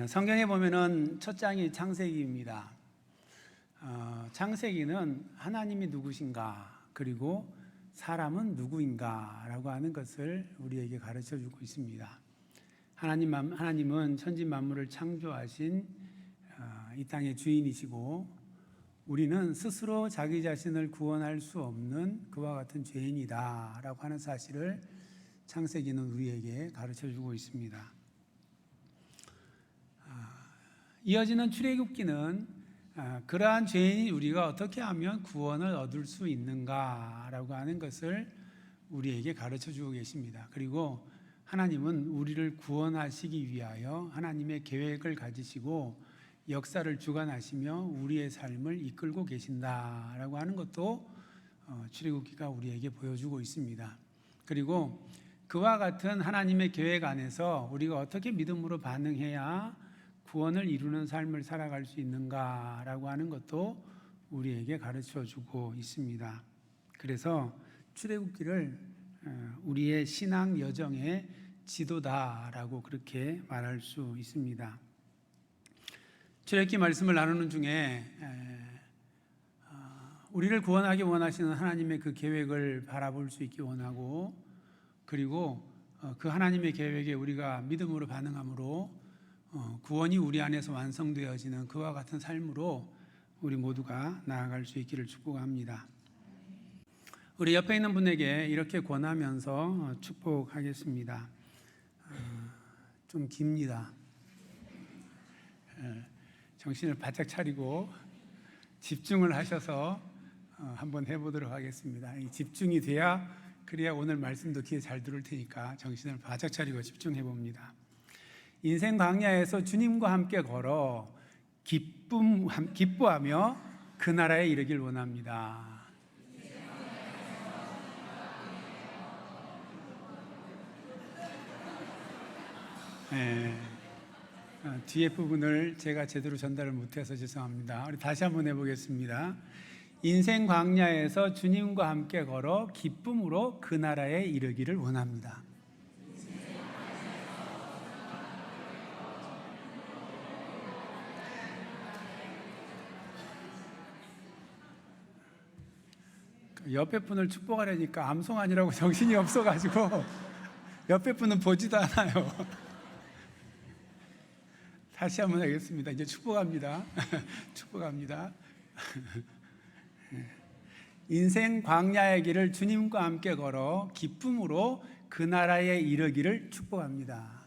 성경에 보면은 첫 장이 창세기입니다. 창세기는 하나님이 누구신가, 그리고 사람은 누구인가라고 하는 것을 우리에게 가르쳐 주고 있습니다. 하나님은 천지 만물을 창조하신 이 땅의 주인이시고, 우리는 스스로 자기 자신을 구원할 수 없는 그와 같은 죄인이다라고 하는 사실을 창세기는 우리에게 가르쳐 주고 있습니다. 이어지는 출애굽기는 그러한 죄인이 우리가 어떻게 하면 구원을 얻을 수 있는가라고 하는 것을 우리에게 가르쳐 주고 계십니다. 그리고 하나님은 우리를 구원하시기 위하여 하나님의 계획을 가지시고 역사를 주관하시며 우리의 삶을 이끌고 계신다라고 하는 것도 출애굽기가 우리에게 보여주고 있습니다. 그리고 그와 같은 하나님의 계획 안에서 우리가 어떻게 믿음으로 반응해야 구원을 이루는 삶을 살아갈 수 있는가라고 하는 것도 우리에게 가르쳐 주고 있습니다. 그래서 출애굽기를 우리의 신앙 여정의 지도다라고 그렇게 말할 수 있습니다. 출애굽기 말씀을 나누는 중에 우리를 구원하기 원하시는 하나님의 그 계획을 바라볼 수 있기 원하고, 그리고 그 하나님의 계획에 우리가 믿음으로 반응함으로 구원이 우리 안에서 완성되어지는 그와 같은 삶으로 우리 모두가 나아갈 수 있기를 축복합니다. 우리 옆에 있는 분에게 이렇게 권하면서 축복하겠습니다. 좀 깁니다. 정신을 바짝 차리고 집중을 하셔서 한번 해보도록 하겠습니다. 이 집중이 그래야 오늘 말씀도 귀에 잘 들을 테니까 정신을 바짝 차리고 집중해 봅니다. 인생 광야에서 주님과 함께 걸어 기뻐하며 그 나라에 이르길 원합니다. 뒤에 부분을 제가 제대로 전달을 못해서 죄송합니다. 우리 다시 한번 해보겠습니다. 인생 광야에서 주님과 함께 걸어 기쁨으로 그 나라에 이르기를 원합니다. 옆에 분을 축복하려니까 암송아니라고 정신이 없어가지고 옆에 분은 보지도 않아요. 다시 한번 하겠습니다. 이제 축복합니다. 축복합니다. 인생 광야의 길을 주님과 함께 걸어 기쁨으로 그 나라에 이르기를 축복합니다.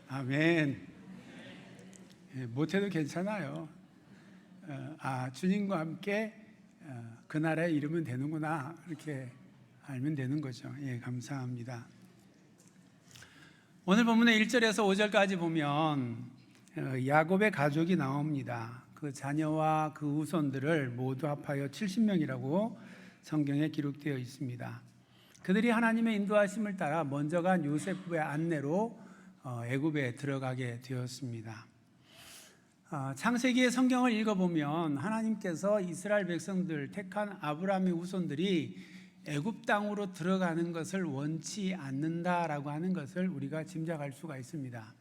아멘. 못해도 괜찮아요. 주님과 함께 그 나라에 이르면 되는구나, 이렇게 알면 되는 거죠. 감사합니다. 오늘 본문의 1절에서 5절까지 보면 야곱의 가족이 나옵니다. 그 자녀와 그 후손들을 모두 합하여 70명이라고 성경에 기록되어 있습니다. 그들이 하나님의 인도하심을 따라 먼저 간 요셉의 안내로 애굽에 들어가게 되었습니다. 창세기의 성경을 읽어보면 하나님께서 이스라엘 백성들 택한 아브라함의 후손들이 애굽 땅으로 들어가는 것을 원치 않는다라고 하는 것을 우리가 짐작할 수가 있습니다.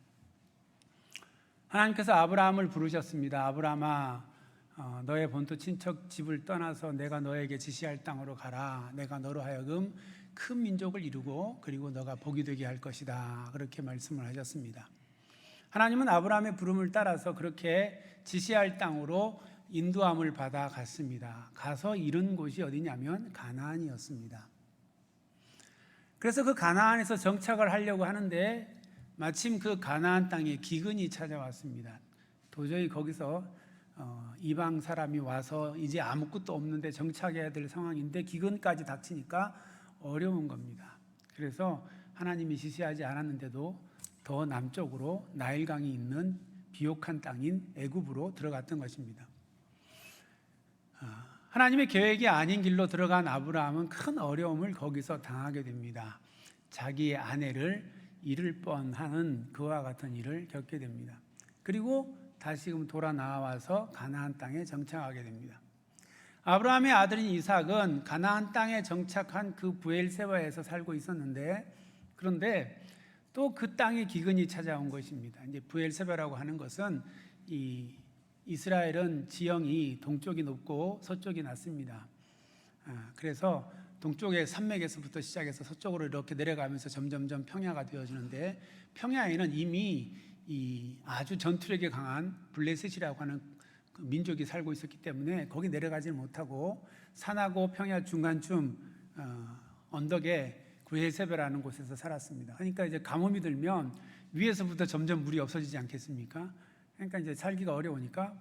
하나님께서 아브라함을 부르셨습니다. 아브라함아, 너의 본토 친척 집을 떠나서 내가 너에게 지시할 땅으로 가라. 내가 너로 하여금 큰 민족을 이루고 그리고 너가 복이 되게 할 것이다, 그렇게 말씀을 하셨습니다. 하나님은 아브라함의 부름을 따라서 그렇게 지시할 땅으로 인도함을 받아 갔습니다. 가서 이른 곳이 어디냐면 가나안이었습니다. 그래서 그 가나안에서 정착을 하려고 하는데 마침 그 가나안 땅에 기근이 찾아왔습니다. 도저히 거기서 이방 사람이 와서 이제 아무것도 없는데 정착해야 될 상황인데 기근까지 닥치니까 어려운 겁니다. 그래서 하나님이 지시하지 않았는데도 더 남쪽으로 나일강이 있는 비옥한 땅인 애굽으로 들어갔던 것입니다. 하나님의 계획이 아닌 길로 들어간 아브라함은 큰 어려움을 거기서 당하게 됩니다. 자기의 아내를 잃을 뻔하는 그와 같은 일을 겪게 됩니다. 그리고 다시금 돌아 나와서 가나안 땅에 정착하게 됩니다. 아브라함의 아들인 이삭은 가나안 땅에 정착한 그 브엘세바에서 살고 있었는데, 그런데 또 그 땅에 기근이 찾아온 것입니다. 이제 브엘세바라고 하는 것은 이 이스라엘은 지형이 동쪽이 높고 서쪽이 낮습니다. 그래서 동쪽의 산맥에서부터 시작해서 서쪽으로 이렇게 내려가면서 점점점 평야가 되어지는데, 평야에는 이미 이 아주 전투력이 강한 블레셋이라고 하는 그 민족이 살고 있었기 때문에 거기 내려가지 못하고 산하고 평야 중간쯤 언덕에 브엘세바라는 곳에서 살았습니다. 그러니까 이제 가뭄이 들면 위에서부터 점점 물이 없어지지 않겠습니까? 그러니까 이제 살기가 어려우니까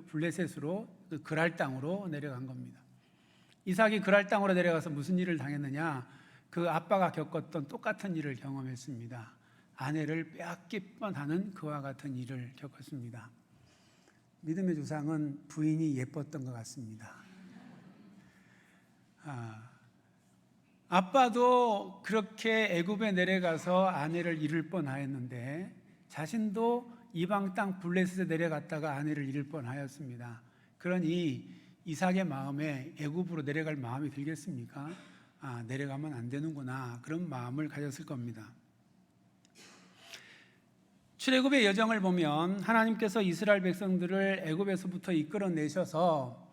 블레셋으로 그 그랄 땅으로 내려간 겁니다. 이삭이 그랄 땅으로 내려가서 무슨 일을 당했느냐? 그 아빠가 겪었던 똑같은 일을 경험했습니다. 아내를 빼앗길 뻔하는 그와 같은 일을 겪었습니다. 믿음의 조상은 부인이 예뻤던 것 같습니다. 아빠도 그렇게 애굽에 내려가서 아내를 잃을 뻔하였는데 자신도 이방 땅 블레셋에 내려갔다가 아내를 잃을 뻔하였습니다. 그러니 이삭의 마음에 애굽으로 내려갈 마음이 들겠습니까? 내려가면 안 되는구나, 그런 마음을 가졌을 겁니다. 출애굽의 여정을 보면 하나님께서 이스라엘 백성들을 애굽에서부터 이끌어내셔서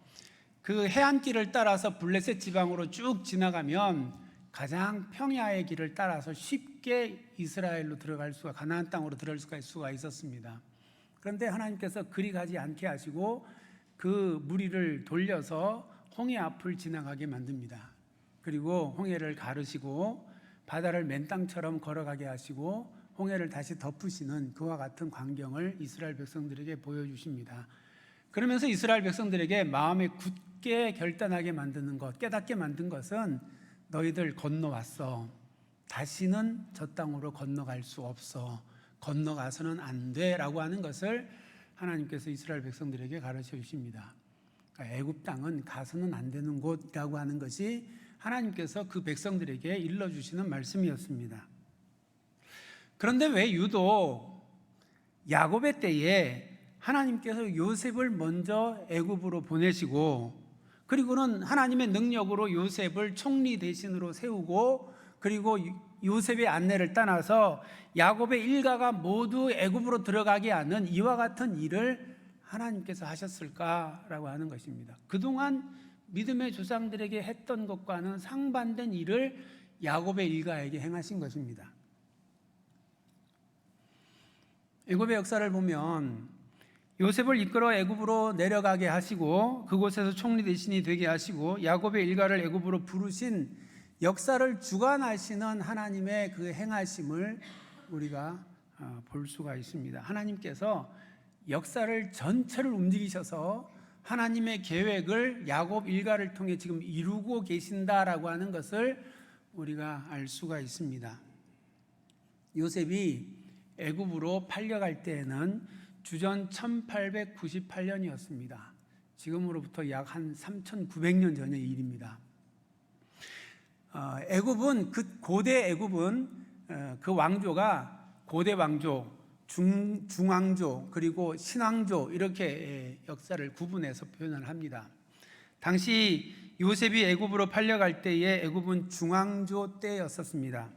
그 해안길을 따라서 블레셋 지방으로 쭉 지나가면 가장 평야의 길을 따라서 쉽게 이스라엘로 들어갈 수가, 가나안 땅으로 들어갈 수가 있었습니다. 그런데 하나님께서 그리 가지 않게 하시고 그 무리를 돌려서 홍해 앞을 지나가게 만듭니다. 그리고 홍해를 가르시고 바다를 맨 땅처럼 걸어가게 하시고 홍해를 다시 덮으시는 그와 같은 광경을 이스라엘 백성들에게 보여주십니다. 그러면서 이스라엘 백성들에게 마음에 굳게 결단하게 만드는 것, 깨닫게 만든 것은 너희들 건너왔어. 다시는 저 땅으로 건너갈 수 없어. 건너가서는 안 돼 라고 하는 것을 하나님께서 이스라엘 백성들에게 가르쳐 주십니다. 그러니까 애굽 땅은 가서는 안 되는 곳이라고 하는 것이 하나님께서 그 백성들에게 일러주시는 말씀이었습니다. 그런데 왜 유독 야곱의 때에 하나님께서 요셉을 먼저 애굽으로 보내시고, 그리고는 하나님의 능력으로 요셉을 총리 대신으로 세우고, 그리고 요셉의 안내를 따라서 야곱의 일가가 모두 애굽으로 들어가게 하는 이와 같은 일을 하나님께서 하셨을까라고 하는 것입니다. 그동안 믿음의 조상들에게 했던 것과는 상반된 일을 야곱의 일가에게 행하신 것입니다. 애굽의 역사를 보면 요셉을 이끌어 애굽으로 내려가게 하시고 그곳에서 총리 대신이 되게 하시고 야곱의 일가를 애굽으로 부르신 역사를 주관하시는 하나님의 그 행하심을 우리가 볼 수가 있습니다. 하나님께서 역사를 전체를 움직이셔서 하나님의 계획을 야곱 일가를 통해 지금 이루고 계신다라고 하는 것을 우리가 알 수가 있습니다. 요셉이 애굽으로 팔려갈 때에는 주전 1898년이었습니다. 지금으로부터 약 한 3900년 전의 일입니다. 애굽은 고대 애굽은 그 왕조가 고대 왕조, 중왕조, 그리고 신왕조 이렇게 역사를 구분해서 표현을 합니다. 당시 요셉이 애굽으로 팔려갈 때에 애굽은 중왕조 때였었습니다.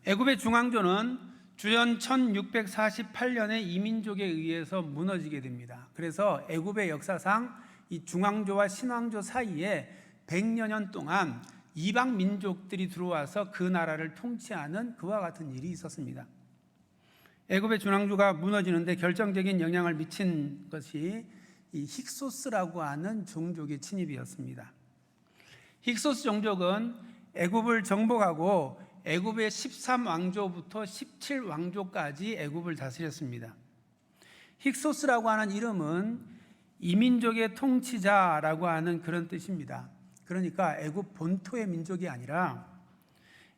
애굽의 중왕조는 주전 1648년에 이민족에 의해서 무너지게 됩니다. 그래서 애굽의 역사상 이 중왕조와 신왕조 사이에 100여 년 동안 이방 민족들이 들어와서 그 나라를 통치하는 그와 같은 일이 있었습니다. 애굽의 중왕조가 무너지는데 결정적인 영향을 미친 것이 이 힉소스라고 하는 종족의 침입이었습니다. 힉소스 종족은 애굽을 정복하고 애굽의 13왕조부터 17왕조까지 애굽을 다스렸습니다. 힉소스라고 하는 이름은 이민족의 통치자라고 하는 그런 뜻입니다. 그러니까 애굽 본토의 민족이 아니라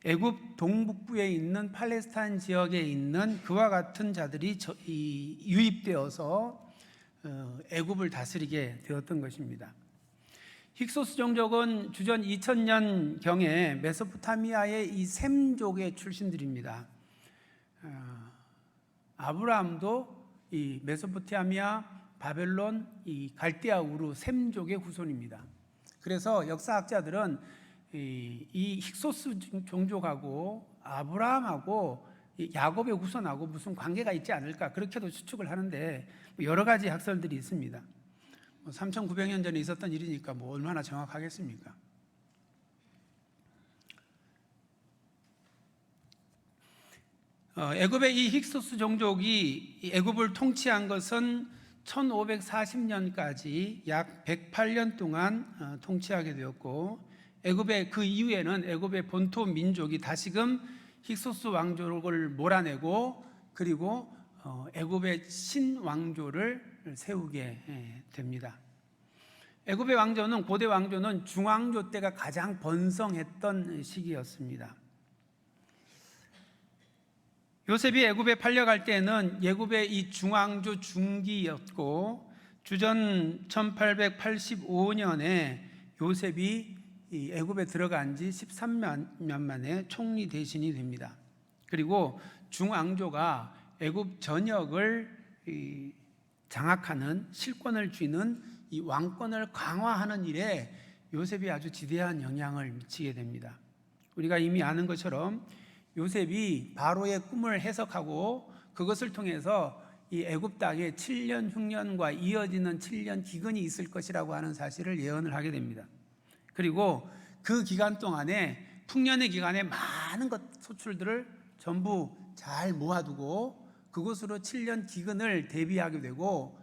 애굽 동북부에 있는 팔레스타인 지역에 있는 그와 같은 자들이 유입되어서 애굽을 다스리게 되었던 것입니다. 힉소스 종족은 주전 2000년경에 메소포타미아의 이 셈족의 출신들입니다. 아브라함도 이 메소포타미아 바벨론, 이 갈대아 우르 셈족의 후손입니다. 그래서 역사학자들은 이 힉소스 종족하고 아브라함하고 야곱의 후손하고 무슨 관계가 있지 않을까, 그렇게도 추측을 하는데 여러 가지 학설들이 있습니다. 3,900년 전에 있었던 일이니까 얼마나 정확하겠습니까? 애굽의 이 힉소스 종족이 애굽을 통치한 것은 1540년까지 약 108년 동안 통치하게 되었고, 애굽의 그 이후에는 애굽의 본토 민족이 다시금 힉소스 왕족을 몰아내고, 그리고 애굽의 신왕조를 세우게 됩니다. 애굽의 왕조는, 고대 왕조는 중왕조 때가 가장 번성했던 시기였습니다. 요셉이 애굽에 팔려갈 때는 애굽의 이 중왕조 중기였고, 주전 1885년에 요셉이 이 애굽에 들어간 지 13년 만에 총리 대신이 됩니다. 그리고 중왕조가 애굽 전역을 장악하는, 실권을 쥐는 이 왕권을 강화하는 일에 요셉이 아주 지대한 영향을 미치게 됩니다. 우리가 이미 아는 것처럼 요셉이 바로의 꿈을 해석하고 그것을 통해서 이 애굽 땅에 7년 흉년과 이어지는 7년 기근이 있을 것이라고 하는 사실을 예언을 하게 됩니다. 그리고 그 기간 동안에, 풍년의 기간에 많은 소출들을 전부 잘 모아두고 그것으로 7년 기근을 대비하게 되고,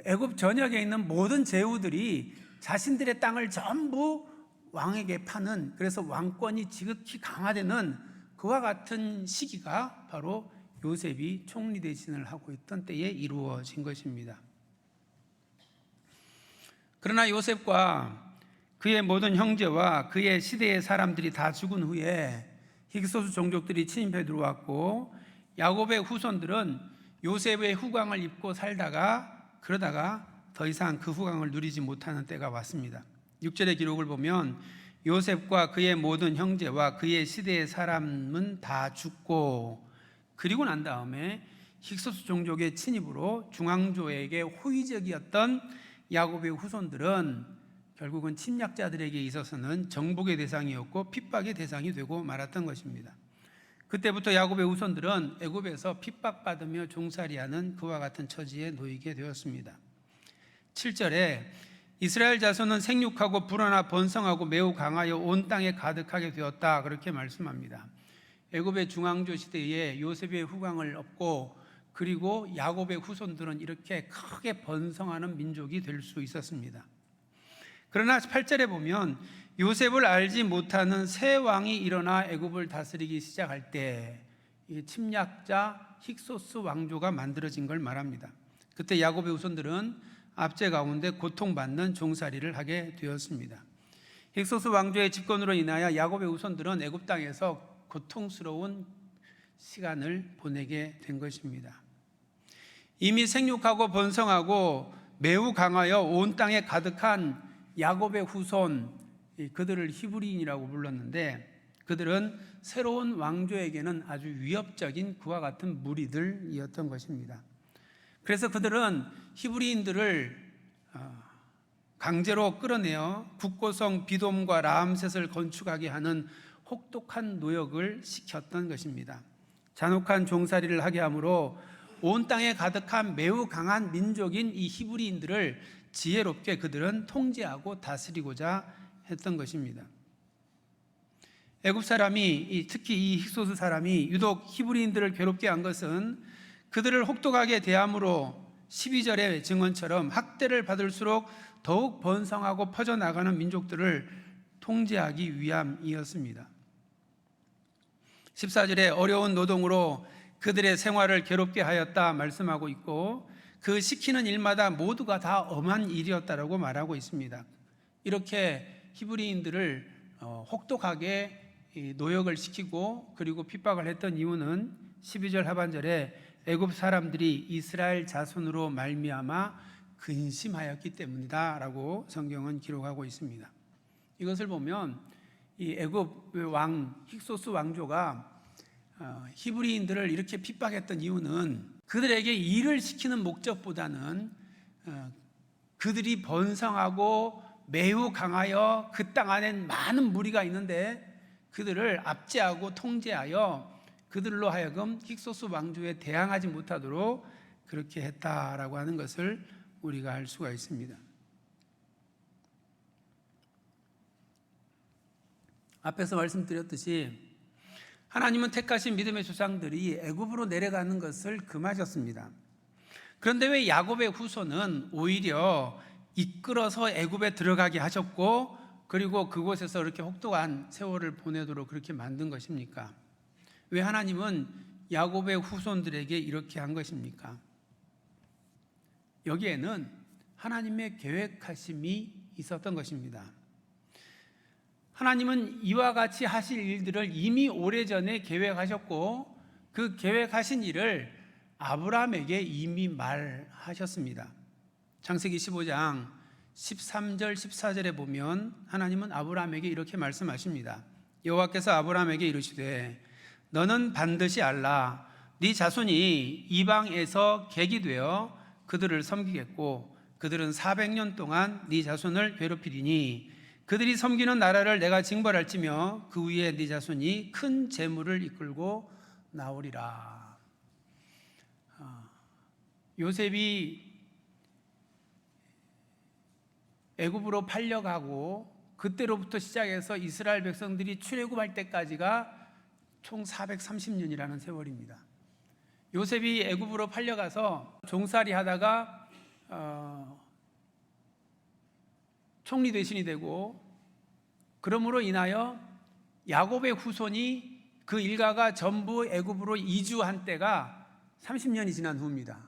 애굽 전역에 있는 모든 제후들이 자신들의 땅을 전부 왕에게 파는, 그래서 왕권이 지극히 강화되는 그와 같은 시기가 바로 요셉이 총리 대신을 하고 있던 때에 이루어진 것입니다. 그러나 요셉과 그의 모든 형제와 그의 시대의 사람들이 다 죽은 후에 힉소스 종족들이 침입해 들어왔고, 야곱의 후손들은 요셉의 후광을 입고 살다가, 그러다가 더 이상 그 후광을 누리지 못하는 때가 왔습니다. 6절의 기록을 보면 요셉과 그의 모든 형제와 그의 시대의 사람은 다 죽고, 그리고 난 다음에 힉소스 종족의 침입으로 중앙조에게 호의적이었던 야곱의 후손들은 결국은 침략자들에게 있어서는 정복의 대상이었고 핍박의 대상이 되고 말았던 것입니다. 그때부터 야곱의 후손들은 애굽에서 핍박받으며 종살이하는 그와 같은 처지에 놓이게 되었습니다. 7절에 이스라엘 자손은 생육하고 불어나 번성하고 매우 강하여 온 땅에 가득하게 되었다, 그렇게 말씀합니다. 애굽의 중앙조 시대에 요셉의 후광을 얻고, 그리고 야곱의 후손들은 이렇게 크게 번성하는 민족이 될 수 있었습니다. 그러나 8절에 보면 요셉을 알지 못하는 새 왕이 일어나 애굽을 다스리기 시작할 때 침략자 힉소스 왕조가 만들어진 걸 말합니다. 그때 야곱의 후손들은 압제 가운데 고통받는 종살이를 하게 되었습니다. 힉소스 왕조의 집권으로 인하여 야곱의 후손들은 애굽 땅에서 고통스러운 시간을 보내게 된 것입니다. 이미 생육하고 번성하고 매우 강하여 온 땅에 가득한 야곱의 후손, 그들을 히브리인이라고 불렀는데, 그들은 새로운 왕조에게는 아주 위협적인 그와 같은 무리들이었던 것입니다. 그래서 그들은 히브리인들을 강제로 끌어내어 국고성 비돔과 라암셋을 건축하게 하는 혹독한 노역을 시켰던 것입니다. 잔혹한 종살이를 하게 하므로 온 땅에 가득한 매우 강한 민족인 이 히브리인들을 지혜롭게 그들은 통제하고 다스리고자 했던 것입니다. 애굽 사람이, 특히 이 힉소스 사람이 유독 히브리인들을 괴롭게 한 것은 그들을 혹독하게 대함으로 12절의 증언처럼 학대를 받을수록 더욱 번성하고 퍼져나가는 민족들을 통제하기 위함이었습니다. 14절에 어려운 노동으로 그들의 생활을 괴롭게 하였다 말씀하고 있고, 그 시키는 일마다 모두가 다 엄한 일이었다라고 말하고 있습니다. 이렇게 히브리인들을 혹독하게 노역을 시키고 그리고 핍박을 했던 이유는 12절 하반절에 애굽 사람들이 이스라엘 자손으로 말미암아 근심하였기 때문이다라고 성경은 기록하고 있습니다. 이것을 보면 이 애굽 왕 힉소스 왕조가 히브리인들을 이렇게 핍박했던 이유는 그들에게 일을 시키는 목적보다는 그들이 번성하고 매우 강하여 그 땅 안엔 많은 무리가 있는데 그들을 압제하고 통제하여 그들로 하여금 힉소스 왕조에 대항하지 못하도록 그렇게 했다라고 하는 것을 우리가 알 수가 있습니다. 앞에서 말씀드렸듯이 하나님은 택하신 믿음의 조상들이 애굽으로 내려가는 것을 금하셨습니다. 그런데 왜 야곱의 후손은 오히려 이끌어서 애굽에 들어가게 하셨고 그리고 그곳에서 이렇게 혹독한 세월을 보내도록 그렇게 만든 것입니까? 왜 하나님은 야곱의 후손들에게 이렇게 한 것입니까? 여기에는 하나님의 계획하심이 있었던 것입니다. 하나님은 이와 같이 하실 일들을 이미 오래전에 계획하셨고 그 계획하신 일을 아브라함에게 이미 말하셨습니다. 창세기 15장 13절 14절에 보면 하나님은 아브라함에게 이렇게 말씀하십니다. 여호와께서 아브라함에게 이르시되 너는 반드시 알라 네 자손이 이방에서 객이 되어 그들을 섬기겠고 그들은 400년 동안 네 자손을 괴롭히리니 그들이 섬기는 나라를 내가 징벌할지며 그 위에 네 자손이 큰 재물을 이끌고 나오리라. 요셉이 애굽으로 팔려가고 그때로부터 시작해서 이스라엘 백성들이 출애굽할 때까지가 총 430년이라는 세월입니다. 요셉이 애굽으로 팔려가서 종살이 하다가 총리 대신이 되고 그러므로 인하여 야곱의 후손이 그 일가가 전부 애굽으로 이주한 때가 30년이 지난 후입니다.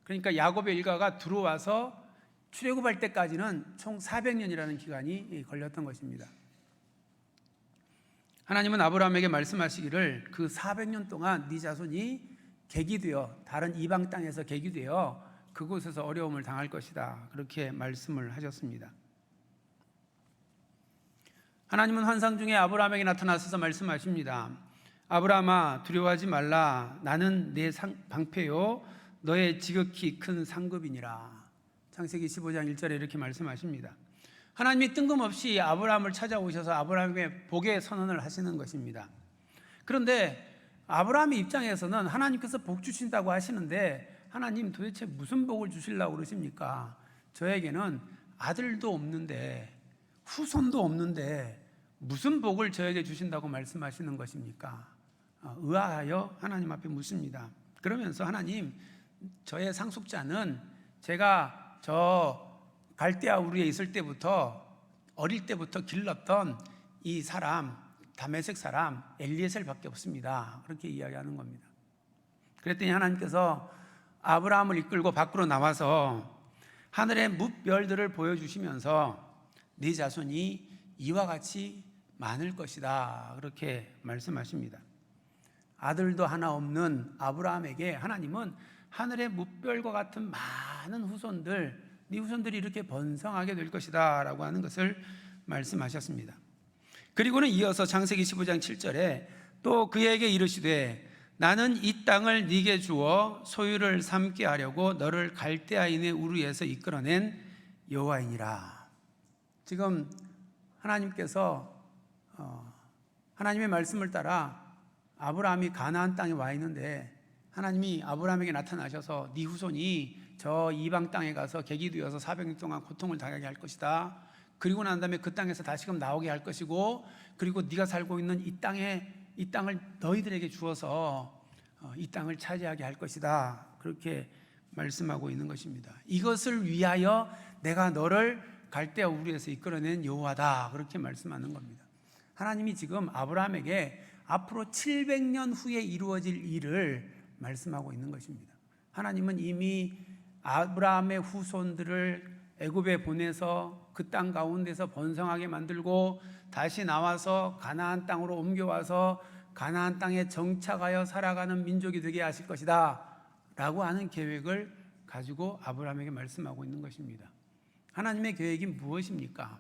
그러니까 야곱의 일가가 들어와서 출애굽할 때까지는 총 400년이라는 기간이 걸렸던 것입니다. 하나님은 아브라함에게 말씀하시기를 그 400년 동안 네 자손이 객이 되어 다른 이방 땅에서 객이 되어 그곳에서 어려움을 당할 것이다 그렇게 말씀을 하셨습니다. 하나님은 환상 중에 아브라함에게 나타나셔서 말씀하십니다. 아브라함아 두려워하지 말라 나는 내 방패요 너의 지극히 큰 상급이니라. 창세기 15장 1절에 이렇게 말씀하십니다. 하나님이 뜬금없이 아브라함을 찾아오셔서 아브라함에게 복의 선언을 하시는 것입니다. 그런데 아브라함의 입장에서는 하나님께서 복 주신다고 하시는데 하나님 도대체 무슨 복을 주시려고 그러십니까? 저에게는 아들도 없는데 후손도 없는데 무슨 복을 저에게 주신다고 말씀하시는 것입니까? 의아하여 하나님 앞에 묻습니다. 그러면서 하나님 저의 상속자는 제가 저 갈대아 우르에 있을 때부터 어릴 때부터 길렀던 이 사람 다메섹 사람 엘리에셀밖에 없습니다. 그렇게 이야기하는 겁니다. 그랬더니 하나님께서 아브라함을 이끌고 밖으로 나와서 하늘의 뭇별들을 보여주시면서 네 자손이 이와 같이 많을 것이다 그렇게 말씀하십니다. 아들도 하나 없는 아브라함에게 하나님은 하늘의 뭇별과 같은 많은 후손들 네 후손들이 이렇게 번성하게 될 것이다 라고 하는 것을 말씀하셨습니다. 그리고는 이어서 창세기 15장 7절에 또 그에게 이르시되 나는 이 땅을 네게 주어 소유를 삼게 하려고 너를 갈대아인의 우르에서 이끌어낸 여호와이니라. 지금 하나님께서 하나님의 말씀을 따라 아브라함이 가나안 땅에 와 있는데 하나님이 아브라함에게 나타나셔서 네 후손이 저 이방 땅에 가서 객이 되어서 400년 동안 고통을 당하게 할 것이다. 그리고 난 다음에 그 땅에서 다시금 나오게 할 것이고 그리고 네가 살고 있는 이 땅을 너희들에게 주어서 이 땅을 차지하게 할 것이다. 그렇게 말씀하고 있는 것입니다. 이것을 위하여 내가 너를 갈대아 우르에서 이끌어낸 여호와다. 그렇게 말씀하는 겁니다. 하나님이 지금 아브라함에게 앞으로 700년 후에 이루어질 일을 말씀하고 있는 것입니다. 하나님은 이미 아브라함의 후손들을 애굽에 보내서 그 땅 가운데서 번성하게 만들고 다시 나와서 가나안 땅으로 옮겨와서 가나안 땅에 정착하여 살아가는 민족이 되게 하실 것이다 라고 하는 계획을 가지고 아브라함에게 말씀하고 있는 것입니다. 하나님의 계획이 무엇입니까?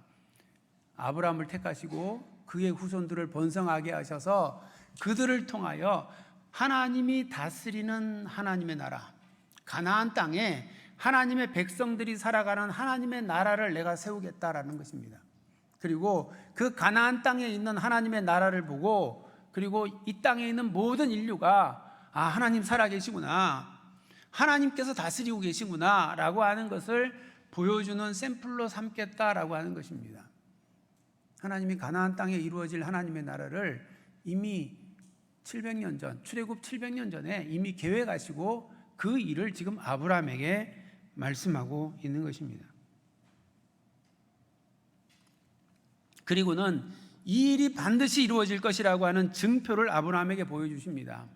아브라함을 택하시고 그의 후손들을 번성하게 하셔서 그들을 통하여 하나님이 다스리는 하나님의 나라 가나안 땅에 하나님의 백성들이 살아가는 하나님의 나라를 내가 세우겠다라는 것입니다. 그리고 그 가나안 땅에 있는 하나님의 나라를 보고, 그리고 이 땅에 있는 모든 인류가 하나님 살아계시구나, 하나님께서 다스리고 계시구나 라고 하는 것을 보여주는 샘플로 삼겠다라고 하는 것입니다. 하나님이 가나안 땅에 이루어질 하나님의 나라를 이미 700년 전, 출애굽 700년 전에 이미 계획하시고 그 일을 지금 아브라함에게 말씀하고 있는 것입니다. 그리고는 이 일이 반드시 이루어질 것이라고 하는 증표를 아브라함에게 보여주십니다.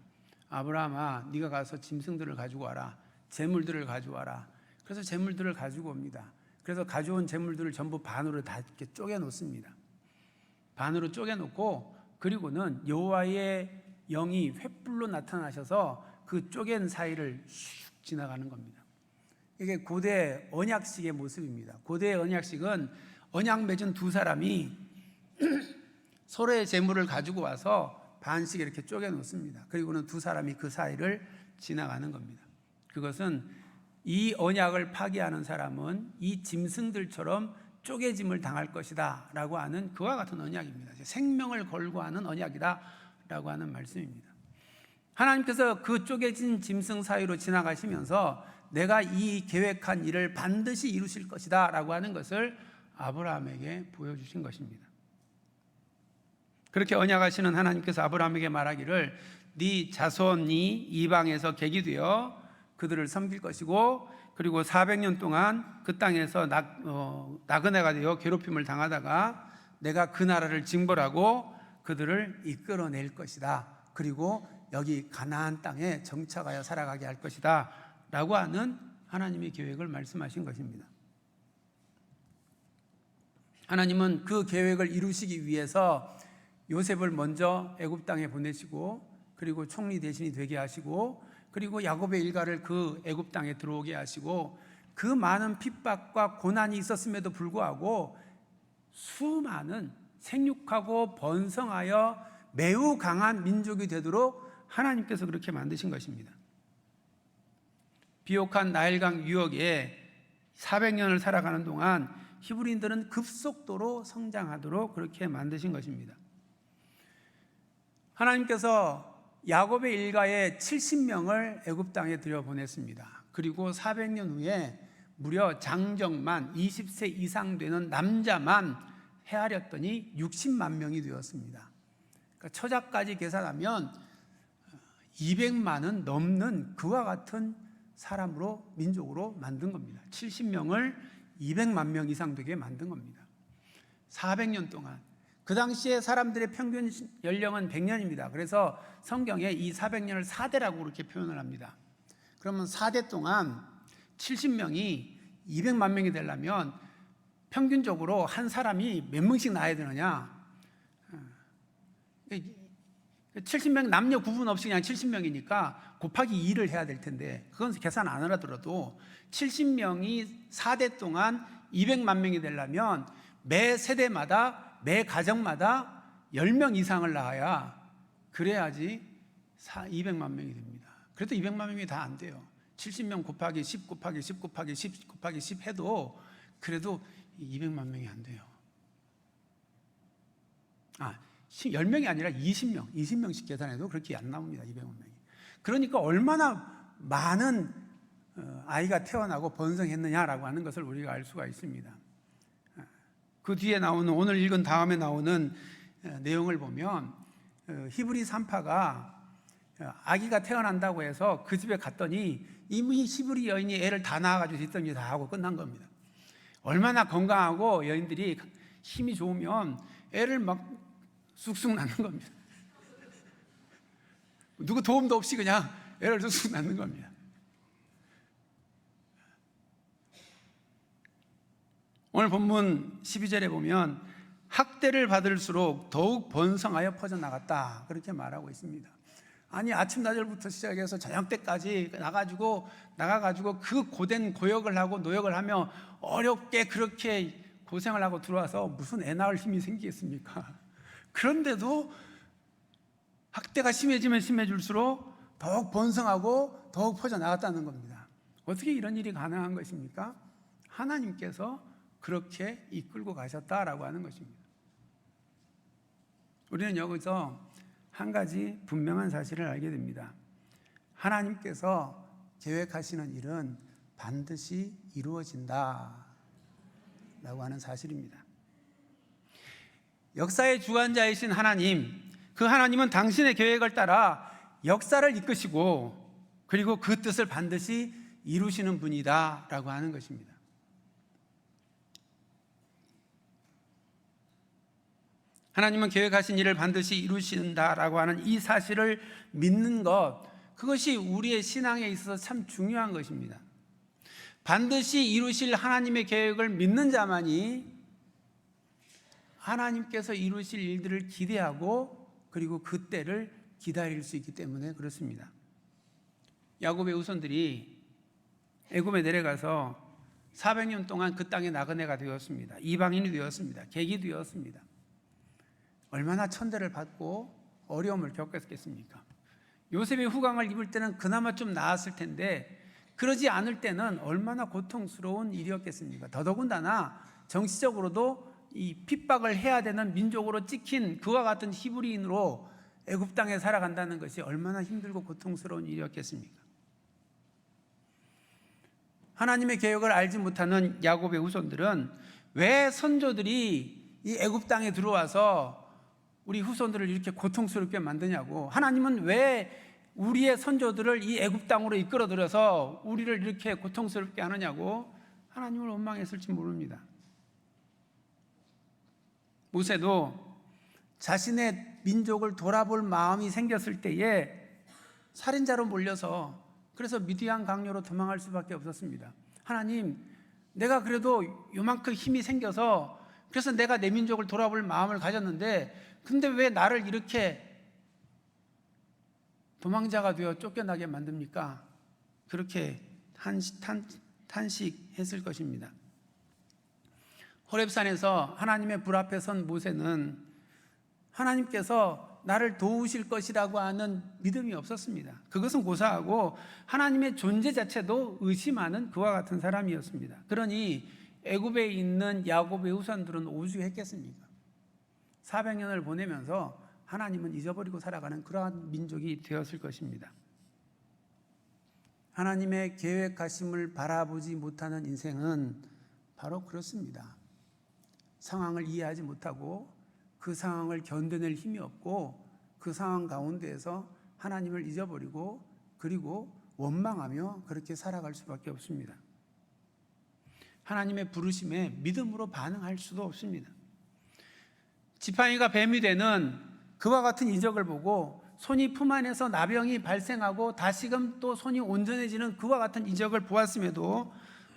아브라함아, 네가 가서 짐승들을 가지고 와라, 재물들을 가져와라. 그래서 재물들을 가지고 옵니다. 그래서 가져온 재물들을 전부 반으로 다 이렇게 쪼개 놓습니다. 반으로 쪼개 놓고, 그리고는 여호와의 영이 횃불로 나타나셔서 그 쪼갠 사이를 슉 지나가는 겁니다. 이게 고대 언약식의 모습입니다. 고대 언약식은 언약 맺은 두 사람이 서로의 재물을 가지고 와서 반씩 이렇게 쪼개 놓습니다. 그리고는 두 사람이 그 사이를 지나가는 겁니다. 그것은 이 언약을 파기하는 사람은 이 짐승들처럼 쪼개짐을 당할 것이다 라고 하는 그와 같은 언약입니다. 생명을 걸고 하는 언약이다 라고 하는 말씀입니다. 하나님께서 그 쪼개진 짐승 사이로 지나가시면서 내가 이 계획한 일을 반드시 이루실 것이다 라고 하는 것을 아브라함에게 보여주신 것입니다. 그렇게 언약하시는 하나님께서 아브라함에게 말하기를 네 자손이 이방에서 객이 되어 그들을 섬길 것이고, 그리고 400년 동안 그 땅에서 나그네가 되어 괴롭힘을 당하다가 내가 그 나라를 징벌하고 그들을 이끌어낼 것이다. 그리고 여기 가나안 땅에 정착하여 살아가게 할 것이다 라고 하는 하나님의 계획을 말씀하신 것입니다. 하나님은 그 계획을 이루시기 위해서 요셉을 먼저 애굽 땅에 보내시고, 그리고 총리 대신이 되게 하시고, 그리고 야곱의 일가를 그 애굽 땅에 들어오게 하시고, 그 많은 핍박과 고난이 있었음에도 불구하고 수많은 생육하고 번성하여 매우 강한 민족이 되도록 하나님께서 그렇게 만드신 것입니다. 비옥한 나일강 유역에 400년을 살아가는 동안 히브리인들은 급속도로 성장하도록 그렇게 만드신 것입니다. 하나님께서 야곱의 일가에 70명을 애굽 땅에 들여보냈습니다. 그리고 400년 후에 무려 장정만 20세 이상 되는 남자만 헤아렸더니 60만 명이 되었습니다. 그러니까 처자까지 계산하면 200만은 넘는 그와 같은 사람으로, 민족으로 만든 겁니다. 70명을 200만 명 이상 되게 만든 겁니다. 400년 동안. 그 당시에 사람들의 평균 연령은 100년입니다. 그래서 성경에 이 400년을 4대라고 그렇게 표현을 합니다. 그러면 4대 동안 70명이 200만 명이 되려면 평균적으로 한 사람이 몇 명씩 낳아야 되느냐? 70명 남녀 구분 없이 그냥 70명이니까 곱하기 2를 해야 될 텐데, 그건 계산 안 하더라도 70명이 4대 동안 200만 명이 되려면 매 세대마다, 매 가정마다 10명 이상을 낳아야, 그래야지 200만 명이 됩니다. 그래도 200만 명이 다 안 돼요. 70명 곱하기 10 곱하기 10 곱하기 10 곱하기 10 해도 그래도 200만 명이 안 돼요. 10명이 아니라 20명씩 계산해도 그렇게 안 나옵니다. 200만 명이. 그러니까 얼마나 많은 아이가 태어나고 번성했느냐라고 하는 것을 우리가 알 수가 있습니다. 그 뒤에 나오는, 오늘 읽은 다음에 나오는 내용을 보면 히브리 산파가 아기가 태어난다고 해서 그 집에 갔더니 이미 히브리 여인이 애를 다 낳아가지고 뒷정리 다 하고 끝난 겁니다. 얼마나 건강하고 여인들이 힘이 좋으면 애를 막 쑥쑥 낳는 겁니다. 누구 도움도 없이 그냥 애를 쑥쑥 낳는 겁니다. 오늘 본문 12절에 보면 학대를 받을수록 더욱 번성하여 퍼져나갔다 그렇게 말하고 있습니다. 아니, 아침 낮을부터 시작해서 저녁 때까지 나가가지고 그 고된 고역을 하고 노역을 하며 어렵게 그렇게 고생을 하고 들어와서 무슨 애 낳을 힘이 생기겠습니까? 그런데도 학대가 심해지면 심해질수록 더욱 번성하고 더욱 퍼져나갔다는 겁니다. 어떻게 이런 일이 가능한 것입니까? 하나님께서 그렇게 이끌고 가셨다라고 하는 것입니다. 우리는 여기서 한 가지 분명한 사실을 알게 됩니다. 하나님께서 계획하시는 일은 반드시 이루어진다 라고 하는 사실입니다. 역사의 주관자이신 하나님, 그 하나님은 당신의 계획을 따라 역사를 이끄시고 그리고 그 뜻을 반드시 이루시는 분이다 라고 하는 것입니다. 하나님은 계획하신 일을 반드시 이루신다라고 하는 이 사실을 믿는 것, 그것이 우리의 신앙에 있어서 참 중요한 것입니다. 반드시 이루실 하나님의 계획을 믿는 자만이 하나님께서 이루실 일들을 기대하고 그리고 그때를 기다릴 수 있기 때문에 그렇습니다. 야곱의 후손들이 애굽에 내려가서 400년 동안 그 땅의 나그네가 되었습니다. 이방인이 되었습니다. 객이 되었습니다. 얼마나 천대를 받고 어려움을 겪었겠습니까? 요셉이 후광을 입을 때는 그나마 좀 나았을 텐데 그러지 않을 때는 얼마나 고통스러운 일이었겠습니까? 더더군다나 정치적으로도 이 핍박을 해야 되는 민족으로 찍힌 그와 같은 히브리인으로 애굽 땅에 살아간다는 것이 얼마나 힘들고 고통스러운 일이었겠습니까? 하나님의 계획을 알지 못하는 야곱의 후손들은 왜 선조들이 이 애굽 땅에 들어와서 우리 후손들을 이렇게 고통스럽게 만드냐고, 하나님은 왜 우리의 선조들을 이 애굽 땅으로 이끌어들여서 우리를 이렇게 고통스럽게 하느냐고 하나님을 원망했을지 모릅니다. 모세도 자신의 민족을 돌아볼 마음이 생겼을 때에 살인자로 몰려서 그래서 미디안 강요로 도망할 수밖에 없었습니다. 하나님, 내가 그래도 요만큼 힘이 생겨서 그래서 내가 내 민족을 돌아볼 마음을 가졌는데 근데 왜 나를 이렇게 도망자가 되어 쫓겨나게 만듭니까? 그렇게 탄식했을 것입니다. 호렙산에서 하나님의 불 앞에 선 모세는 하나님께서 나를 도우실 것이라고 하는 믿음이 없었습니다. 그것은 고사하고 하나님의 존재 자체도 의심하는 그와 같은 사람이었습니다. 그러니 애굽에 있는 야곱의 후손들은 오죽했겠습니까? 400년을 보내면서 하나님은 잊어버리고 살아가는 그러한 민족이 되었을 것입니다. 하나님의 계획하심을 바라보지 못하는 인생은 바로 그렇습니다. 상황을 이해하지 못하고 그 상황을 견뎌낼 힘이 없고 그 상황 가운데에서 하나님을 잊어버리고 그리고 원망하며 그렇게 살아갈 수밖에 없습니다. 하나님의 부르심에 믿음으로 반응할 수도 없습니다. 지팡이가 뱀이 되는 그와 같은 이적을 보고 손이 품 안에서 나병이 발생하고 다시금 또 손이 온전해지는 그와 같은 이적을 보았음에도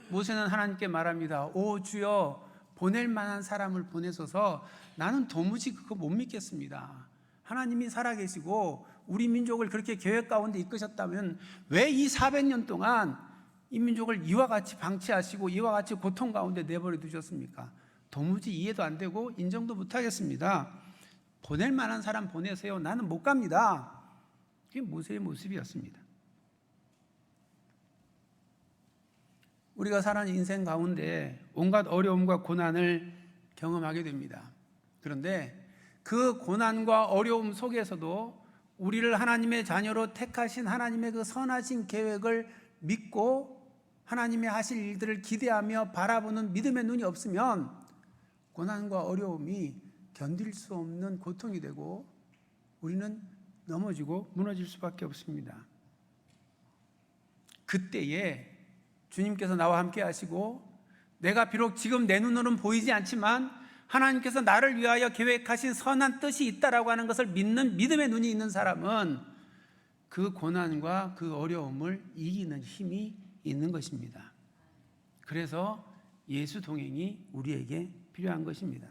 모세는 하나님께 말합니다. 오 주여, 보낼 만한 사람을 보내소서. 나는 도무지 그거 못 믿겠습니다. 하나님이 살아계시고 우리 민족을 그렇게 계획 가운데 이끄셨다면 왜 이 400년 동안 이 민족을 이와 같이 방치하시고 이와 같이 고통 가운데 내버려 두셨습니까? 도무지 이해도 안 되고 인정도 못 하겠습니다. 보낼 만한 사람 보내세요. 나는 못 갑니다. 그게 모세의 모습이었습니다. 우리가 사는 인생 가운데 온갖 어려움과 고난을 경험하게 됩니다. 그런데 그 고난과 어려움 속에서도 우리를 하나님의 자녀로 택하신 하나님의 그 선하신 계획을 믿고 하나님이 하실 일들을 기대하며 바라보는 믿음의 눈이 없으면 고난과 어려움이 견딜 수 없는 고통이 되고 우리는 넘어지고 무너질 수밖에 없습니다. 그때에 주님께서 나와 함께 하시고 내가 비록 지금 내 눈으로는 보이지 않지만 하나님께서 나를 위하여 계획하신 선한 뜻이 있다라고 하는 것을 믿는 믿음의 눈이 있는 사람은 그 고난과 그 어려움을 이기는 힘이 있는 것입니다. 그래서 예수 동행이 우리에게 필요한 것입니다.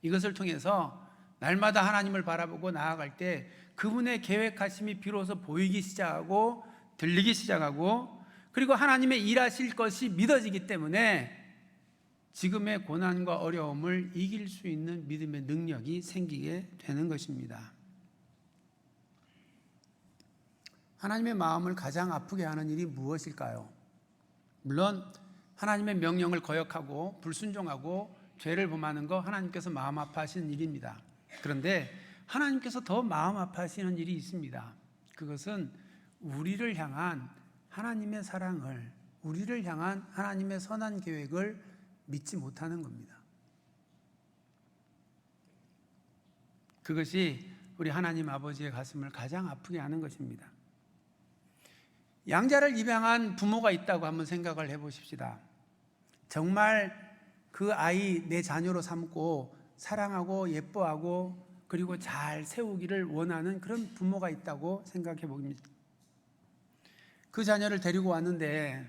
이것을 통해서 날마다 하나님을 바라보고 나아갈 때 그분의 계획하심이 비로소 보이기 시작하고 들리기 시작하고 그리고 하나님의 일하실 것이 믿어지기 때문에 지금의 고난과 어려움을 이길 수 있는 믿음의 능력이 생기게 되는 것입니다. 하나님의 마음을 가장 아프게 하는 일이 무엇일까요? 물론 하나님의 명령을 거역하고 불순종하고 죄를 범하는 거 하나님께서 마음 아파하시는 일입니다. 그런데 하나님께서 더 마음 아파하시는 일이 있습니다. 그것은 우리를 향한 하나님의 사랑을, 우리를 향한 하나님의 선한 계획을 믿지 못하는 겁니다. 그것이 우리 하나님 아버지의 가슴을 가장 아프게 하는 것입니다. 양자를 입양한 부모가 있다고 한번 생각을 해보십시다. 정말 그 아이 내 자녀로 삼고 사랑하고 예뻐하고 그리고 잘 세우기를 원하는 그런 부모가 있다고 생각해 봅니다. 그 자녀를 데리고 왔는데,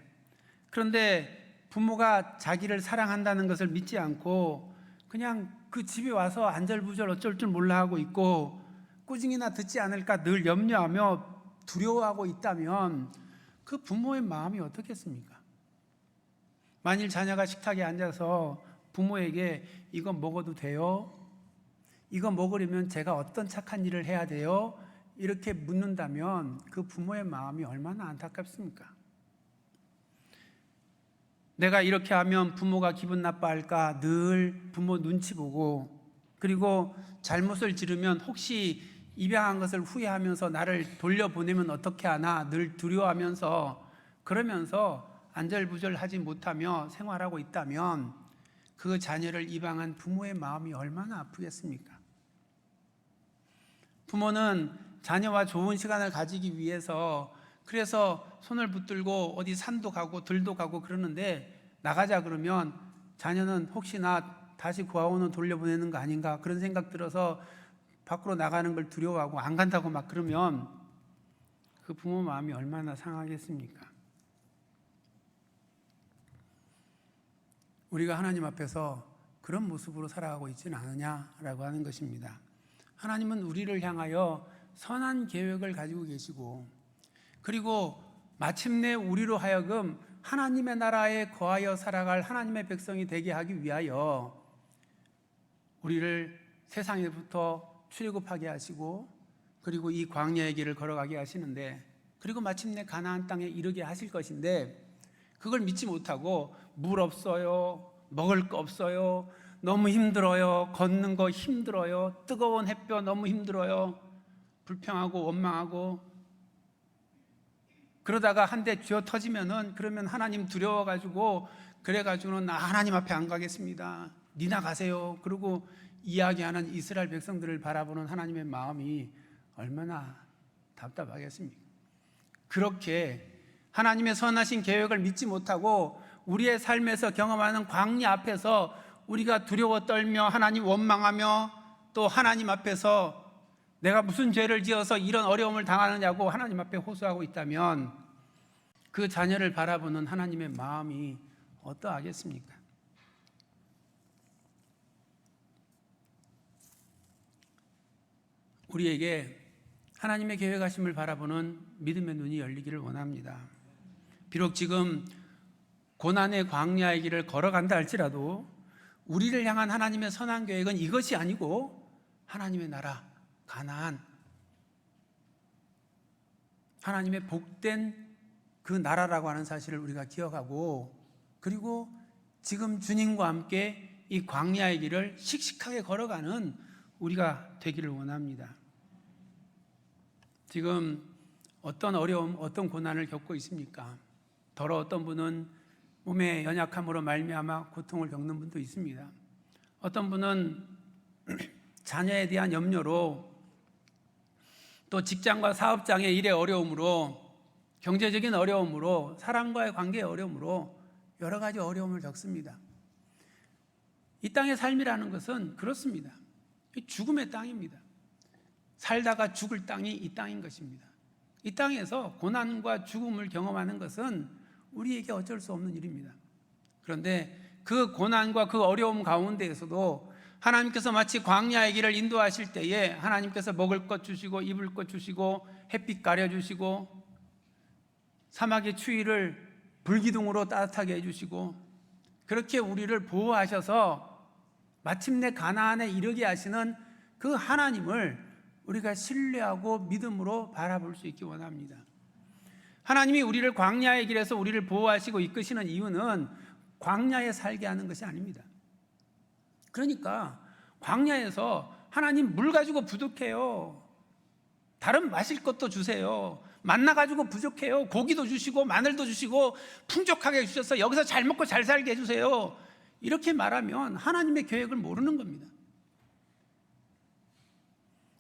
그런데 부모가 자기를 사랑한다는 것을 믿지 않고 그냥 그 집에 와서 안절부절 어쩔 줄 몰라 하고 있고 꾸중이나 듣지 않을까 늘 염려하며 두려워하고 있다면 그 부모의 마음이 어떻겠습니까? 만일 자녀가 식탁에 앉아서 부모에게 이거 먹어도 돼요? 이거 먹으려면 제가 어떤 착한 일을 해야 돼요? 이렇게 묻는다면 그 부모의 마음이 얼마나 안타깝습니까? 내가 이렇게 하면 부모가 기분 나빠할까 늘 부모 눈치 보고, 그리고 잘못을 지르면 혹시 입양한 것을 후회하면서 나를 돌려보내면 어떻게 하나 늘 두려워하면서 그러면서 안절부절하지 못하며 생활하고 있다면 그 자녀를 입양한 부모의 마음이 얼마나 아프겠습니까? 부모는 자녀와 좋은 시간을 가지기 위해서 그래서 손을 붙들고 어디 산도 가고 들도 가고 그러는데, 나가자 그러면 자녀는 혹시나 다시 고아원으로 돌려보내는 거 아닌가 그런 생각 들어서 밖으로 나가는 걸 두려워하고 안 간다고 막 그러면 그 부모 마음이 얼마나 상하겠습니까? 우리가 하나님 앞에서 그런 모습으로 살아가고 있지는 않느냐라고 하는 것입니다. 하나님은 우리를 향하여 선한 계획을 가지고 계시고, 그리고 마침내 우리로 하여금 하나님의 나라에 거하여 살아갈 하나님의 백성이 되게 하기 위하여 우리를 세상에부터 출애굽하게 하시고, 그리고 이 광야의 길을 걸어가게 하시는데, 그리고 마침내 가나안 땅에 이르게 하실 것인데, 그걸 믿지 못하고 물 없어요, 먹을 거 없어요, 너무 힘들어요, 걷는 거 힘들어요, 뜨거운 햇볕 너무 힘들어요, 불평하고 원망하고, 그러다가 한 대 쥐어 터지면은 그러면 하나님 두려워가지고 그래가지고는 하나님 앞에 안 가겠습니다, 니나 가세요, 그리고 이야기하는 이스라엘 백성들을 바라보는 하나님의 마음이 얼마나 답답하겠습니까? 그렇게 하나님의 선하신 계획을 믿지 못하고 우리의 삶에서 경험하는 광야 앞에서 우리가 두려워 떨며 하나님 원망하며 또 하나님 앞에서 내가 무슨 죄를 지어서 이런 어려움을 당하느냐고 하나님 앞에 호소하고 있다면 그 자녀를 바라보는 하나님의 마음이 어떠하겠습니까? 우리에게 하나님의 계획하심을 바라보는 믿음의 눈이 열리기를 원합니다. 비록 지금 고난의 광야의 길을 걸어간다 할지라도 우리를 향한 하나님의 선한 계획은 이것이 아니고 하나님의 나라, 가나안, 하나님의 복된 그 나라라고 하는 사실을 우리가 기억하고, 그리고 지금 주님과 함께 이 광야의 길을 씩씩하게 걸어가는 우리가 되기를 원합니다. 지금 어떤 어려움, 어떤 고난을 겪고 있습니까? 더러 어떤 분은 몸의 연약함으로 말미암아 고통을 겪는 분도 있습니다. 어떤 분은 자녀에 대한 염려로, 또 직장과 사업장의 일의 어려움으로, 경제적인 어려움으로, 사람과의 관계의 어려움으로 여러 가지 어려움을 겪습니다. 이 땅의 삶이라는 것은 그렇습니다. 죽음의 땅입니다. 살다가 죽을 땅이 이 땅인 것입니다. 이 땅에서 고난과 죽음을 경험하는 것은 우리에게 어쩔 수 없는 일입니다. 그런데 그 고난과 그 어려움 가운데에서도 하나님께서 마치 광야의 길을 인도하실 때에 하나님께서 먹을 것 주시고 입을 것 주시고 햇빛 가려주시고 사막의 추위를 불기둥으로 따뜻하게 해주시고 그렇게 우리를 보호하셔서 마침내 가나안에 이르게 하시는 그 하나님을 우리가 신뢰하고 믿음으로 바라볼 수 있기 원합니다. 하나님이 우리를 광야의 길에서 우리를 보호하시고 이끄시는 이유는 광야에 살게 하는 것이 아닙니다. 그러니까 광야에서 하나님 물 가지고 부족해요. 다른 마실 것도 주세요. 만나 가지고 부족해요. 고기도 주시고 마늘도 주시고 풍족하게 주셔서 여기서 잘 먹고 잘 살게 해주세요. 이렇게 말하면 하나님의 계획을 모르는 겁니다.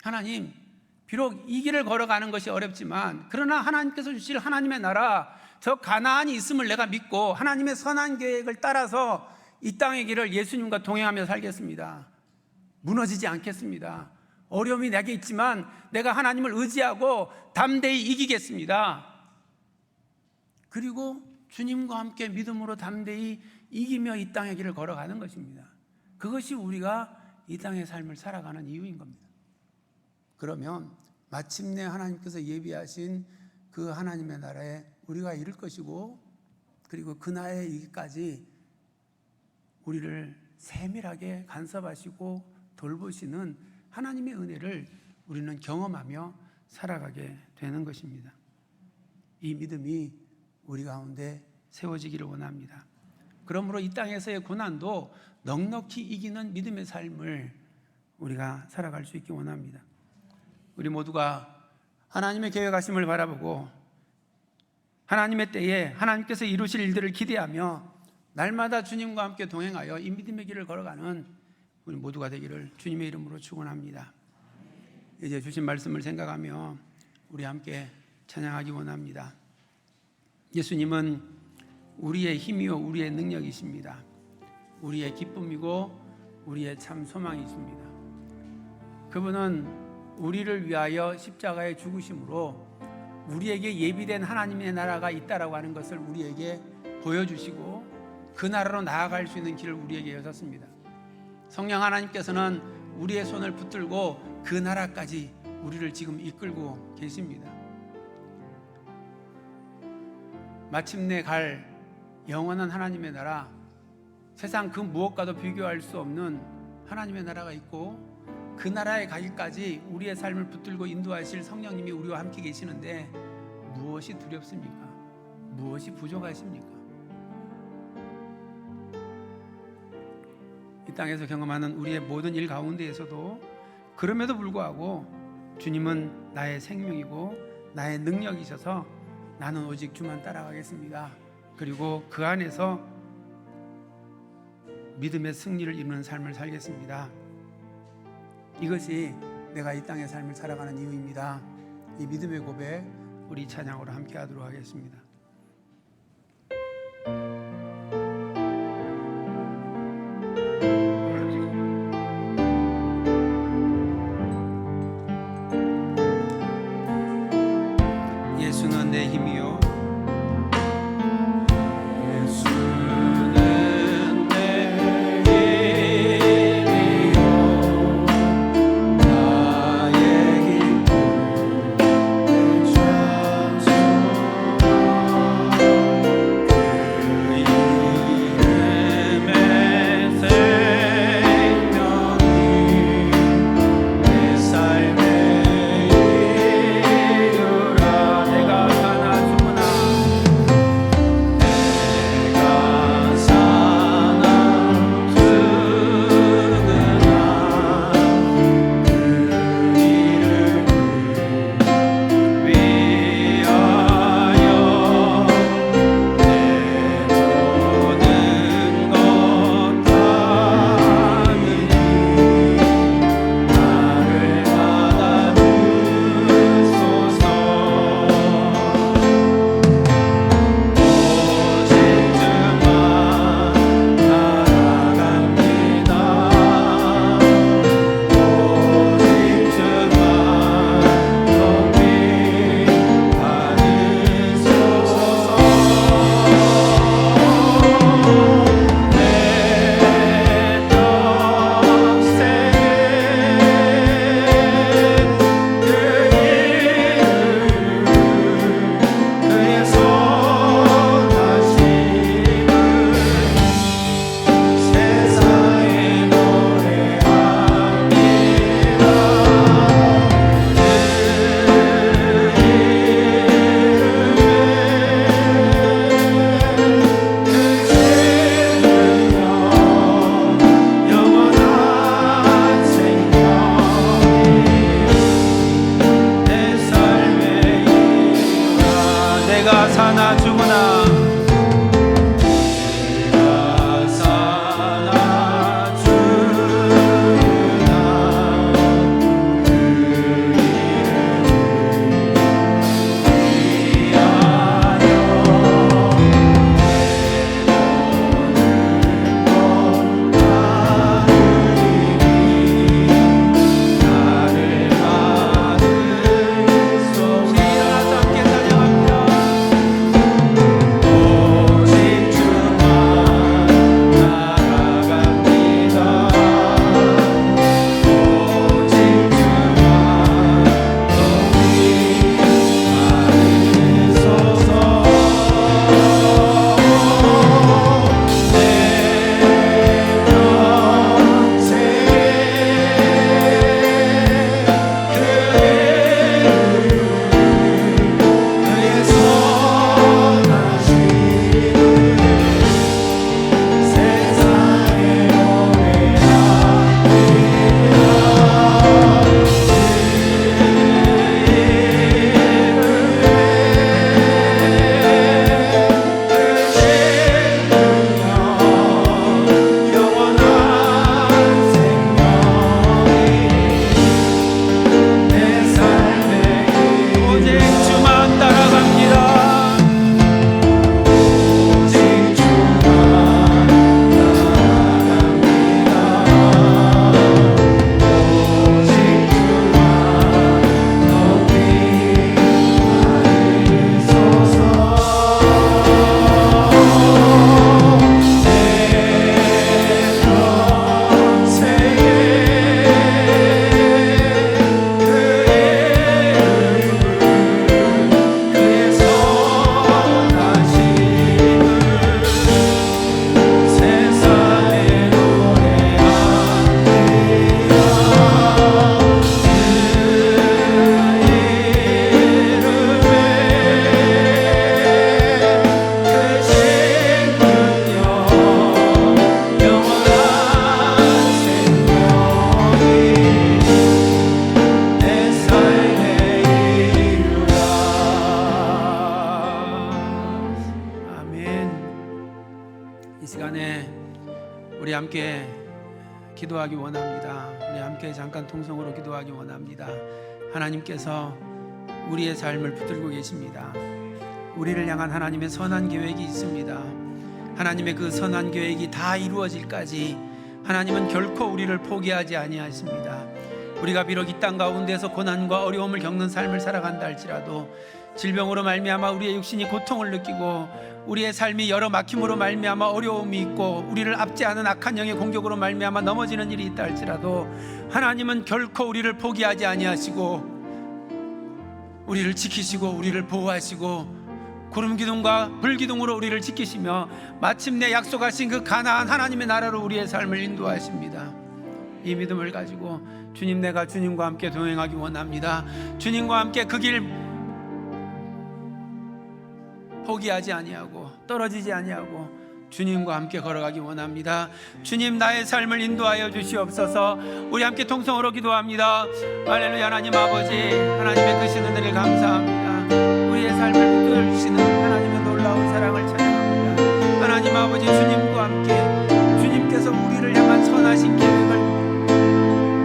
하나님, 비록 이 길을 걸어가는 것이 어렵지만 그러나 하나님께서 주실 하나님의 나라, 저 가나안이 있음을 내가 믿고 하나님의 선한 계획을 따라서 이 땅의 길을 예수님과 동행하며 살겠습니다. 무너지지 않겠습니다. 어려움이 내게 있지만 내가 하나님을 의지하고 담대히 이기겠습니다. 그리고 주님과 함께 믿음으로 담대히 이기며 이 땅의 길을 걸어가는 것입니다. 그것이 우리가 이 땅의 삶을 살아가는 이유인 겁니다. 그러면 마침내 하나님께서 예비하신 그 하나님의 나라에 우리가 이룰 것이고, 그리고 그 나라에 이기까지 우리를 세밀하게 간섭하시고 돌보시는 하나님의 은혜를 우리는 경험하며 살아가게 되는 것입니다. 이 믿음이 우리 가운데 세워지기를 원합니다. 그러므로 이 땅에서의 고난도 넉넉히 이기는 믿음의 삶을 우리가 살아갈 수 있기 원합니다. 우리 모두가 하나님의 계획하심을 바라보고 하나님의 때에 하나님께서 이루실 일들을 기대하며 날마다 주님과 함께 동행하여 이 믿음의 길을 걸어가는 우리 모두가 되기를 주님의 이름으로 축원합니다. 이제 주신 말씀을 생각하며 우리 함께 찬양하기 원합니다. 예수님은 우리의 힘이요 우리의 능력이십니다. 우리의 기쁨이고 우리의 참 소망이십니다. 그분은 우리를 위하여 십자가에 죽으심으로 우리에게 예비된 하나님의 나라가 있다라고 하는 것을 우리에게 보여주시고 그 나라로 나아갈 수 있는 길을 우리에게 여셨습니다. 성령 하나님께서는 우리의 손을 붙들고 그 나라까지 우리를 지금 이끌고 계십니다. 마침내 갈 영원한 하나님의 나라, 세상 그 무엇과도 비교할 수 없는 하나님의 나라가 있고 그 나라에 가기까지 우리의 삶을 붙들고 인도하실 성령님이 우리와 함께 계시는데 무엇이 두렵습니까? 무엇이 부족하십니까? 이 땅에서 경험하는 우리의 모든 일 가운데에서도 그럼에도 불구하고 주님은 나의 생명이고 나의 능력이셔서 나는 오직 주만 따라가겠습니다. 그리고 그 안에서 믿음의 승리를 이루는 삶을 살겠습니다. 이것이 내가 이 땅의 삶을 살아가는 이유입니다. 이 믿음의 고백 우리 찬양으로 함께 하도록 하겠습니다. 예수는 내 힘이요 함께 기도하기 원합니다. 우리 함께 잠깐 통성으로 기도하기 원합니다. 하나님께서 우리의 삶을 붙들고 계십니다. 우리를 향한 하나님의 선한 계획이 있습니다. 하나님의 그 선한 계획이 다 이루어질까지 하나님은 결코 우리를 포기하지 아니하십니다. 우리가 비록 이 땅 가운데서 고난과 어려움을 겪는 삶을 살아간다 할지라도, 질병으로 말미암아 우리의 육신이 고통을 느끼고, 우리의 삶이 여러 막힘으로 말미암아 어려움이 있고, 우리를 압제하는 악한 영의 공격으로 말미암아 넘어지는 일이 있다 할지라도, 하나님은 결코 우리를 포기하지 아니하시고 우리를 지키시고 우리를 보호하시고 구름 기둥과 불 기둥으로 우리를 지키시며 마침내 약속하신 그 가나안 하나님의 나라로 우리의 삶을 인도하십니다. 이 믿음을 가지고 주님, 내가 주님과 함께 동행하기 원합니다. 주님과 함께 그 길 포기하지 아니하고 떨어지지 아니하고 주님과 함께 걸어가기 원합니다. 주님, 나의 삶을 인도하여 주시옵소서. 우리 함께 통성으로 기도합니다. 할렐루야. 하나님 아버지, 하나님의 크신 은혜를 감사합니다. 우리의 삶을 붙들어 주시는 하나님의 놀라운 사랑을 찬양합니다. 하나님 아버지, 주님과 함께 주님께서 우리를 향한 선하신 계획을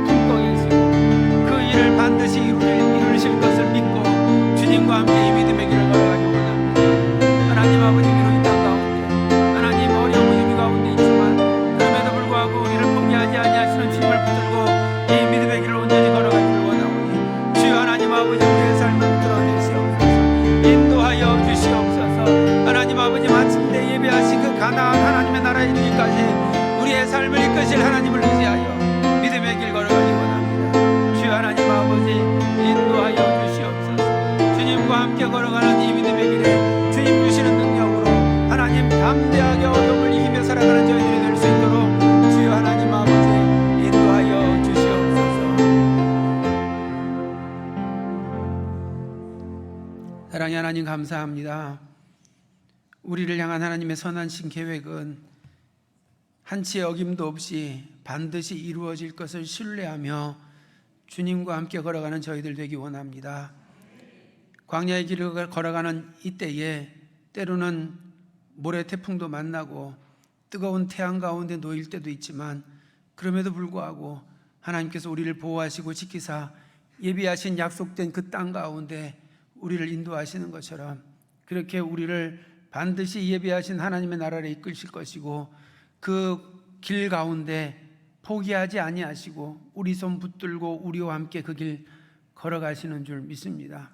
품고 계시고 그 일을 반드시 이루실 것을 믿고 주님과 함께 이 믿음의 길을 걸어가기 원합니다. 하나님 아버지, 비록 이 땅 가운데 하나님 어려운 위기 가운데 있지만 그럼에도 불구하고 우리를 포기하지 아니하시는 주님을 붙들고 이 믿음의 길을 온전히 걸어가기를 원하오니 주여 하나님 아버지, 우리의 삶을 붙들어 주시옵소서. 인도하여 주시옵소서. 하나님 아버지, 마침내 예배하신 그 가나안 하나님의 나라에 이르기까지 우리의 삶을 이끄실 하나님을 의지하여 믿음의 길 걸어가기 원합니다. 주여 하나님 아버지, 인도하여 주시옵소서. 주님과 함께 걸어가는 이 믿음의 길에 주님 주시는 능력으로 하나님 담대하게 어려움을 이기며 살아가는 저희들이 될 수 있도록 주여 하나님 아버지, 인도하여 주시옵소서. 사랑의 하나님, 감사합니다. 우리를 향한 하나님의 선하신 계획은 한치의 어김도 없이 반드시 이루어질 것을 신뢰하며 주님과 함께 걸어가는 저희들 되기 원합니다. 광야의 길을 걸어가는 이때에 때로는 모래 태풍도 만나고 뜨거운 태양 가운데 놓일 때도 있지만 그럼에도 불구하고 하나님께서 우리를 보호하시고 지키사 예비하신 약속된 그 땅 가운데 우리를 인도하시는 것처럼 그렇게 우리를 반드시 예비하신 하나님의 나라를 이끌실 것이고 그 길 가운데 포기하지 아니하시고 우리 손 붙들고 우리와 함께 그 길 걸어가시는 줄 믿습니다.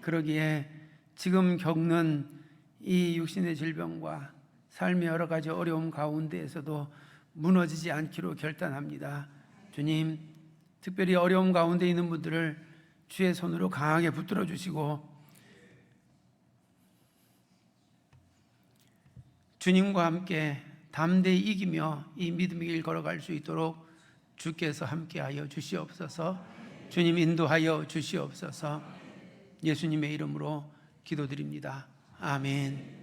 그러기에 지금 겪는 이 육신의 질병과 삶의 여러 가지 어려움 가운데에서도 무너지지 않기로 결단합니다. 주님, 특별히 어려움 가운데 있는 분들을 주의 손으로 강하게 붙들어 주시고 주님과 함께 담대히 이기며 이 믿음의 길 걸어갈 수 있도록 주께서 함께하여 주시옵소서. 주님, 인도하여 주시옵소서. 예수님의 이름으로 기도드립니다. 아멘.